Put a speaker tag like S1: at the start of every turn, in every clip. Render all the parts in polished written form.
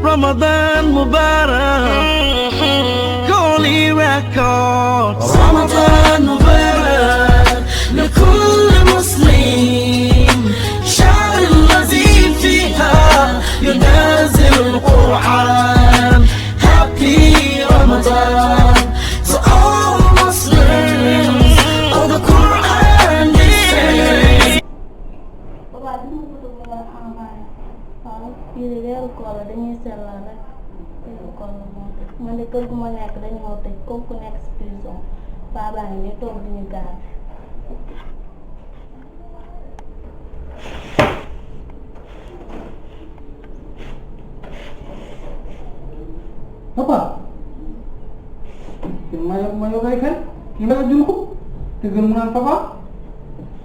S1: رمضان مبارك GONEY records رمضان مبارك لكل مسلم شهر الذي فيها ينزل القرآن Happy Ramadan to all Muslims of the Quran is
S2: fii weeru koor la dañuy sellal rek weeru koor la moo tax man de kër gu ma nekk dañu moo tëj comme ku nekk si prison paa ngi nii toog di ñu gaar.
S3: Papa mayo kay kan kii nga jël ko te gën mu naan papa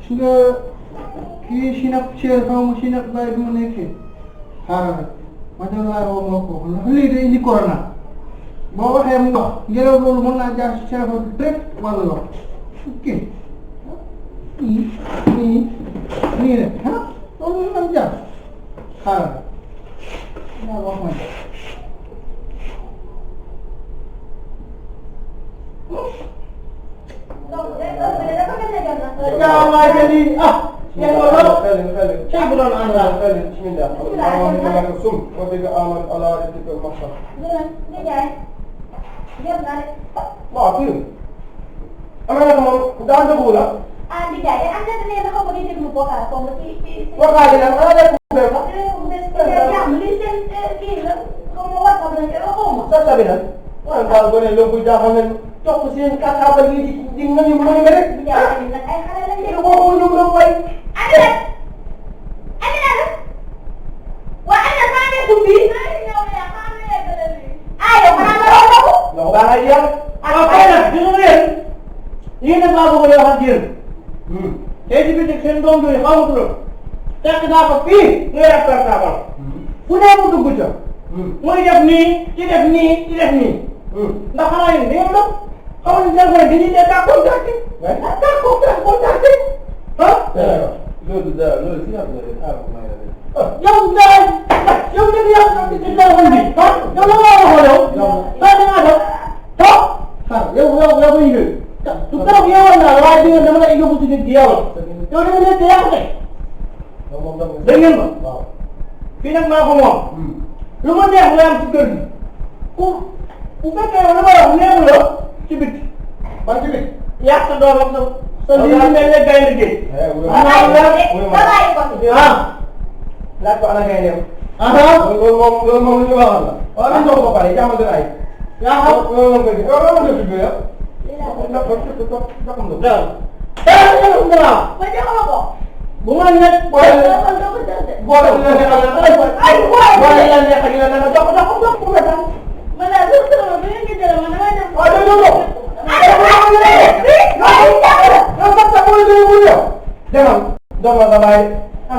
S3: si nga kii si nag Cheikh xaw ma si nag Baye bi mu nekkee xaaral rek ma dem laay woo moo ko ndax lii day indi corona boo waxee mu ndox ngelaw loolu mën naa jaar si téléphone direct wala lox ok nii rek ah loolu mën naa jaar xaaral rek naa wax ma Jangan jadi yang bodoh. Saya belum anda. Bismillah. Allahumma wa bika aman ala rizqika masa. Ni jai. Dia benar. Wah, tu. Amana kamu dah tu bola. Andi jai. Anda ni nak kau beri dia buka. Kau beri. Buka dia nak ada buka. Dia listen kira. Kau mau apa benda kau? Saya benar. Wah, kalau GONEY LOMPOUL jangan cok seen kata bagi di mana mereka. Ya, ini nak ayah lagi. Itu mau belum baik. Ada. Wah, ada mana kubi? Ayo, ya mana kelali. Ayo, mana orang? Nak orang dia. Apa nak? Dengar. Ini nak apa boleh hadir? Jadi kita sendong dulu, kamu dulu. Tak kenapa pi? Ngerak apa? Punya apa tu buca? Mau tidak ni. Nak lain dia tu. Kau ni jangan gini dia takut sakit. Takut sakit. Hah? Lu siapa ni? Yang dia nanti kita mandi. Hah? Yang mana orang? Yang ada. Hah? Yang ini. Tu kalau dia mana? Lagi dia mana ikut pusing dia. Yang dia dia apa ni? Dengan apa? Pinang mana kamu? Lu mana yang orang cikgu? Bukan kayak orang ni lo. Cibit. Mana cibit? Ya, sudah waktu. Sendiri mele gaya lagi. Lihat tu anak gaya dia. Ngomong juga lah. Orang tu apa ni? Jangan berai. Ya, ngomong begini. Orang tu juga ya. Nak kamu. Dah. Dah. Macam apa? Bunga ni boleh. Mana tu orang kita mana? Aduh. Nampak siapa itu? Jangan sampai.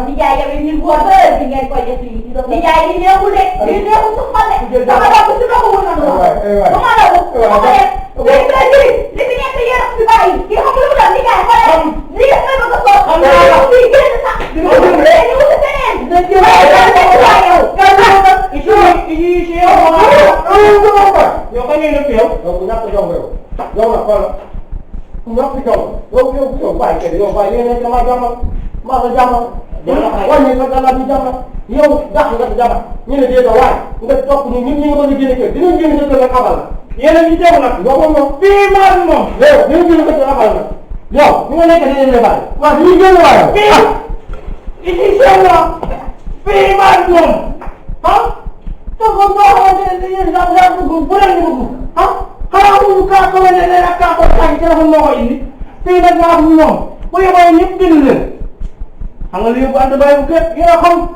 S3: Ni jaya ini buat apa? Tinggal kau jadi. Ni jaya ini aku dek. Dia aku sempat dek. Sama aku sudah aku nak. Mana aku? Ni punya kerja aku baik. Dia aku sudah nikah. Ni kan aku kau. Ni kan tak. Ni udah keren. Ini siapa? Yang kau ni lepas. Kau punya kerja kau. Jom nak kau. Nak pergi. Kau baik ke? Kau baik ni macam macam. Wah ni kau dalam macam. Dia dah kerja. Ni dia dah wah. Kita cakap ni kau ni gini ke? Ni kita kapal. Dia ni dia nak. Kau mau piman mau. Ni kita kapal. Yo, ni mana kerja ni lepas? Wah ni dia wah. Ini siapa? Piman mau. Hah? Tu kau ada ni zaman bulan ni. Hah? Kalau buka kau ni nak kau cari cara mau ini. Tidak nak mau. Kau yang main ni dulu. Hangal dia buat ada baik ke? Ya ham.